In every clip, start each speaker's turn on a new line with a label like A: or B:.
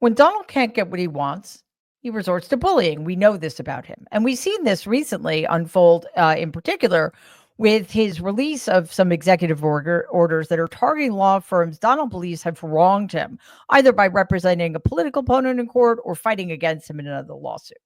A: When Donald can't get what he wants, he resorts to bullying. We know this about him. And we've seen this recently unfold, in particular, with his release of some executive orders that are targeting law firms Donald believes have wronged him, either by representing a political opponent in court or fighting against him in another lawsuit.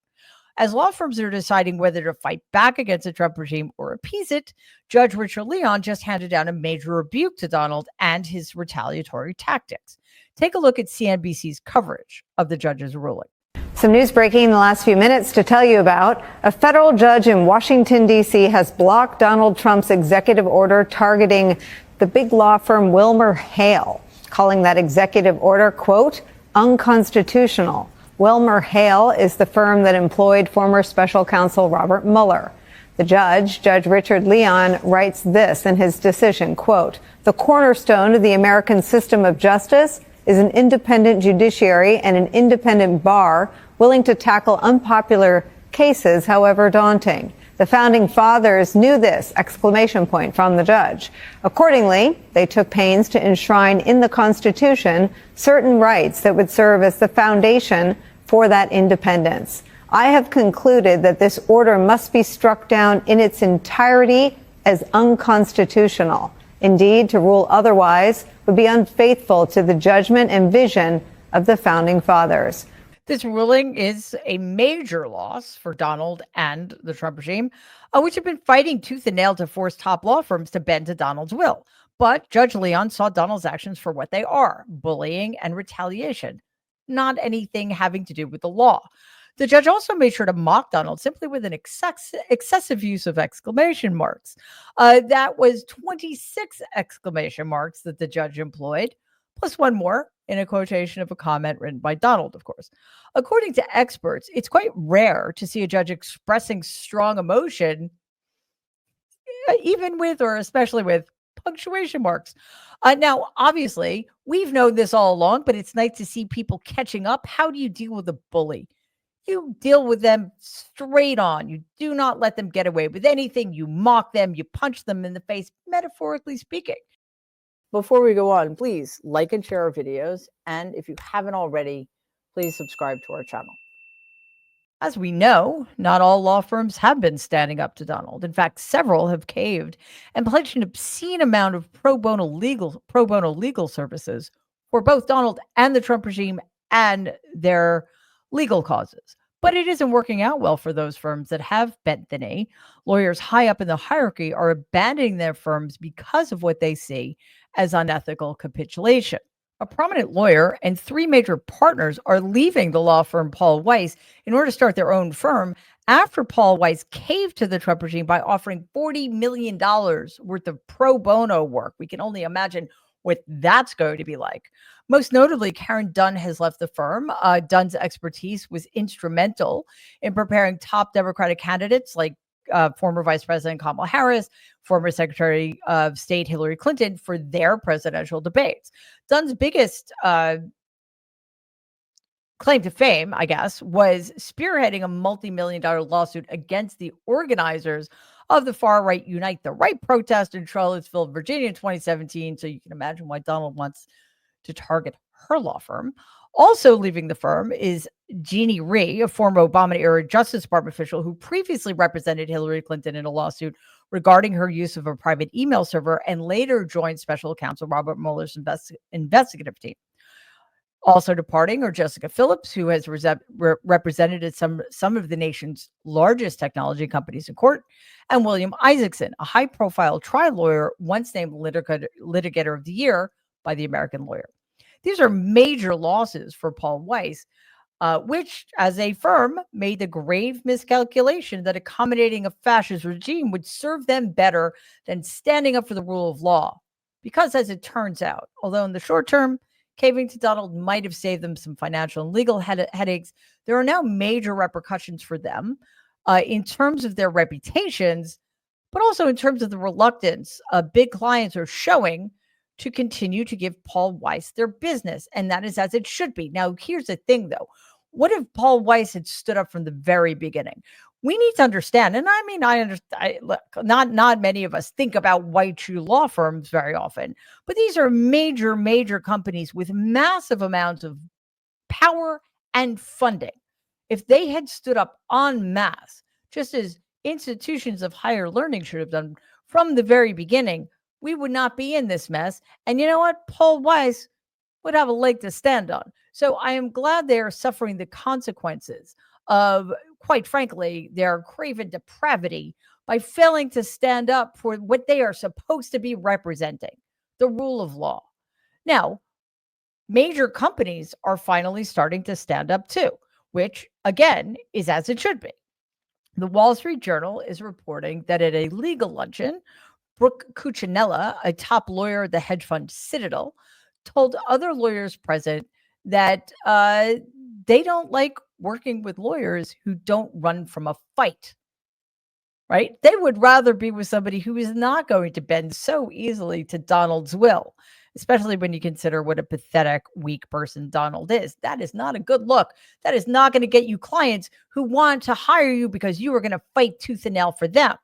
A: As law firms are deciding whether to fight back against the Trump regime or appease it, Judge Richard Leon just handed down a major rebuke to Donald and his retaliatory tactics. Take a look at CNBC's coverage of the judge's ruling.
B: Some news breaking in the last few minutes to tell you about. A federal judge in Washington, D.C. has blocked Donald Trump's executive order targeting the big law firm WilmerHale, calling that executive order, quote, unconstitutional. WilmerHale is the firm that employed former special counsel Robert Mueller. The judge, Judge Richard Leon, writes this in his decision, quote, the cornerstone of the American system of justice is an independent judiciary and an independent bar willing to tackle unpopular cases, however daunting. The founding fathers knew this, exclamation point from the judge. Accordingly, they took pains to enshrine in the Constitution certain rights that would serve as the foundation for that independence. I have concluded that this order must be struck down in its entirety as unconstitutional. Indeed, to rule otherwise would be unfaithful to the judgment and vision of the founding fathers.
A: This ruling is a major loss for Donald and the Trump regime, which have been fighting tooth and nail to force top law firms to bend to Donald's will. But Judge Leon saw Donald's actions for what they are, bullying and retaliation, not anything having to do with the law. The judge also made sure to mock Donald simply with an excessive use of exclamation marks. That was 26 exclamation marks that the judge employed, plus one more in a quotation of a comment written by Donald, of course. According to experts, it's quite rare to see a judge expressing strong emotion, even with or especially with punctuation marks. Now, obviously, we've known this all along, but it's nice to see people catching up. How do you deal with a bully? You deal with them straight on. You do not let them get away with anything. You mock them. You punch them in the face, metaphorically speaking. Before we go on, please like and share our videos. And if you haven't already, please subscribe to our channel. As we know, not all law firms have been standing up to Donald. In fact, several have caved and pledged an obscene amount of pro bono legal services for both Donald and the Trump regime and their legal causes. But it isn't working out well for those firms that have bent the knee. Lawyers high up in the hierarchy are abandoning their firms because of what they see as unethical capitulation. A prominent lawyer and three major partners are leaving the law firm Paul Weiss in order to start their own firm after Paul Weiss caved to the Trump regime by offering $40 million worth of pro bono work. We can only imagine what that's going to be like. Most notably, Karen Dunn has left the firm. Dunn's expertise was instrumental in preparing top Democratic candidates like former Vice President Kamala Harris, former Secretary of State Hillary Clinton for their presidential debates. Dunn's biggest claim to fame, I guess, was spearheading a multi-million-dollar lawsuit against the organizers of the far-right Unite the Right protest in Charlottesville, Virginia in 2017. So you can imagine why Donald wants to target her law firm. Also leaving the firm is Jeannie Rhee, a former Obama-era Justice Department official who previously represented Hillary Clinton in a lawsuit regarding her use of a private email server and later joined special counsel Robert Mueller's investigative team. Also departing are Jessica Phillips, who has represented some of the nation's largest technology companies in court, and William Isaacson, a high-profile trial lawyer once named Litigator of the Year by the American Lawyer. These are major losses for Paul Weiss, which, as a firm, made the grave miscalculation that accommodating a fascist regime would serve them better than standing up for the rule of law. Because, as it turns out, although in the short term, caving to Donald might have saved them some financial and legal headaches, there are now major repercussions for them in terms of their reputations, but also in terms of the reluctance big clients are showing to continue to give Paul Weiss their business. And that is as it should be. Now, here's the thing, though. What if Paul Weiss had stood up from the very beginning? We need to understand, and I mean, I understand. Look, not many of us think about white shoe law firms very often, but these are major companies with massive amounts of power and funding. If they had stood up en masse, just as institutions of higher learning should have done from the very beginning, we would not be in this mess. And you know what? Paul Weiss would have a leg to stand on. So I am glad they are suffering the consequences of, quite frankly, their craven depravity by failing to stand up for what they are supposed to be representing, the rule of law. Now, major companies are finally starting to stand up too, which again is as it should be. The Wall Street Journal is reporting that at a legal luncheon, Brooke Cuccinella, a top lawyer at the hedge fund Citadel, told other lawyers present that they don't like working with lawyers who don't run from a fight, right? They would rather be with somebody who is not going to bend so easily to Donald's will, especially when you consider what a pathetic, weak person Donald is. That is not a good look. That is not going to get you clients who want to hire you because you are going to fight tooth and nail for them.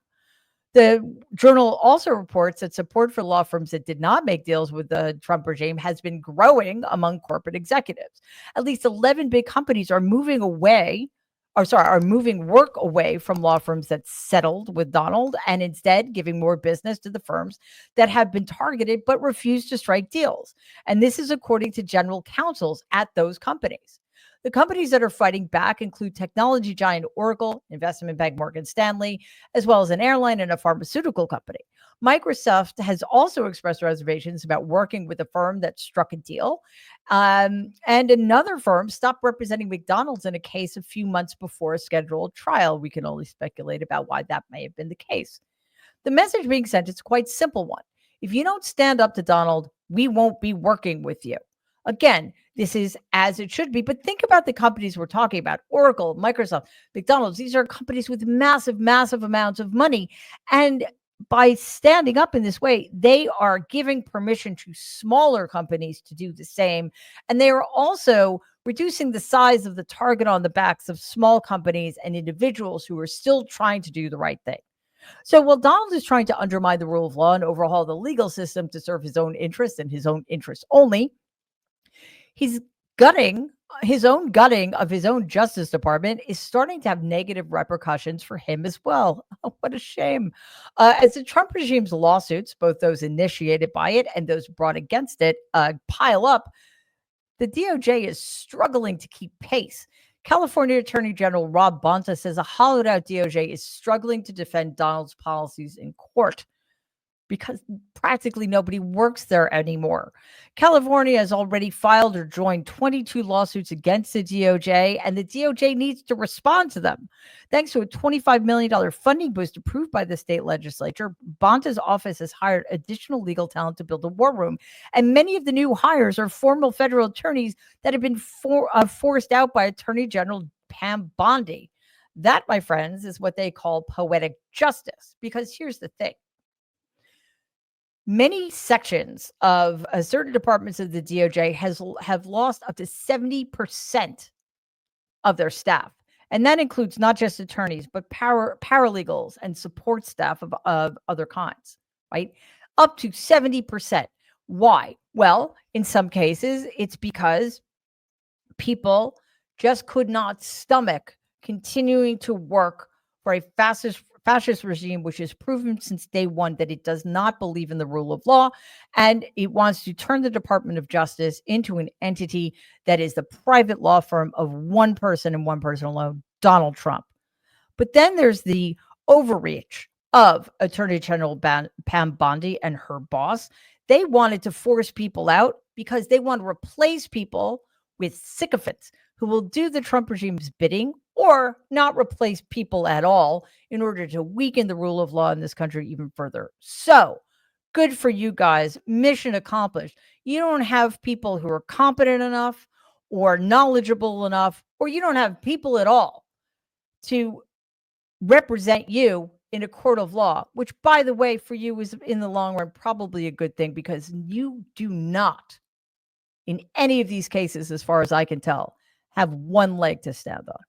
A: The Journal also reports that support for law firms that did not make deals with the Trump regime has been growing among corporate executives. At least 11 big companies are moving work away from law firms that settled with Donald and instead giving more business to the firms that have been targeted but refuse to strike deals. And this is according to general counsels at those companies. The companies that are fighting back include technology giant Oracle, investment bank Morgan Stanley, as well as an airline and a pharmaceutical company. Microsoft has also expressed reservations about working with a firm that struck a deal. And another firm stopped representing McDonald's in a case a few months before a scheduled trial. We can only speculate about why that may have been the case. The message being sent is quite simple one. If you don't stand up to Donald, we won't be working with you. Again, this is as it should be, but think about the companies we're talking about: Oracle, Microsoft, McDonald's. These are companies with massive, massive amounts of money. And by standing up in this way, they are giving permission to smaller companies to do the same. And they are also reducing the size of the target on the backs of small companies and individuals who are still trying to do the right thing. So while Donald is trying to undermine the rule of law and overhaul the legal system to serve his own interests and his own interests only, he's gutting his own gutting of his own Justice Department is starting to have negative repercussions for him as well. Oh, what a shame. As the Trump regime's lawsuits, both those initiated by it and those brought against it, pile up, the DOJ is struggling to keep pace. California Attorney General Rob Bonta says a hollowed out DOJ is struggling to defend Donald's policies in court because practically nobody works there anymore. California has already filed or joined 22 lawsuits against the DOJ, and the DOJ needs to respond to them. Thanks to a $25 million funding boost approved by the state legislature, Bonta's office has hired additional legal talent to build a war room, and many of the new hires are former federal attorneys that have been forced out by Attorney General Pam Bondi. That, my friends, is what they call poetic justice, because here's the thing. Many sections of certain departments of the DOJ have lost up to 70% of their staff. And that includes not just attorneys, but paralegals and support staff of other kinds, right? Up to 70%. Why? Well, in some cases, it's because people just could not stomach continuing to work for a fascist regime, which has proven since day one that it does not believe in the rule of law, and it wants to turn the Department of Justice into an entity that is the private law firm of one person and one person alone, Donald Trump. But then there's the overreach of Attorney General Pam Bondi and her boss. They wanted to force people out because they want to replace people with sycophants who will do the Trump regime's bidding or not replace people at all in order to weaken the rule of law in this country even further. So good for you guys. Mission accomplished. You don't have people who are competent enough or knowledgeable enough, or you don't have people at all to represent you in a court of law, which, by the way, for you is in the long run probably a good thing, because you do not, in any of these cases, as far as I can tell, have one leg to stand on.